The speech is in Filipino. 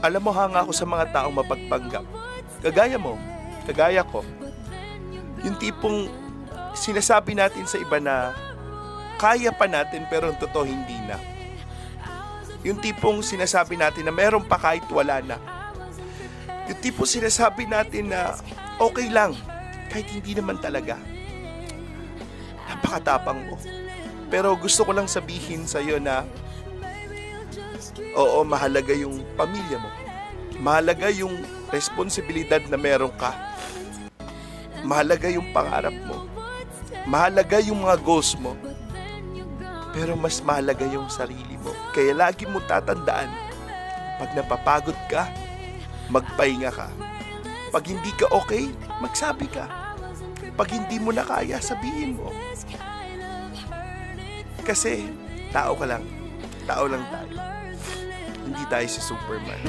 Alam mo, hanga ako sa mga taong mapagpanggap. Kagaya mo, kagaya ko. Yung tipong sinasabi natin sa iba na kaya pa natin pero ang totoo hindi na. Yung tipong sinasabi natin na meron pa kahit wala na. Yung tipong sinasabi natin na okay lang kahit hindi naman talaga. Napakatapang mo. Pero gusto ko lang sabihin sa'yo na oo, mahalaga yung pamilya mo. Mahalaga yung responsibilidad na meron ka. Mahalaga yung pangarap mo. Mahalaga yung mga goals mo. Pero mas mahalaga yung sarili mo. Kaya lagi mo tatandaan, pag napapagod ka, magpahinga ka. Pag hindi ka okay, magsabi ka. Pag hindi mo na kaya, sabihin mo. Kasi tao ka lang. Tao lang tayo. Hindi tayo si Superman.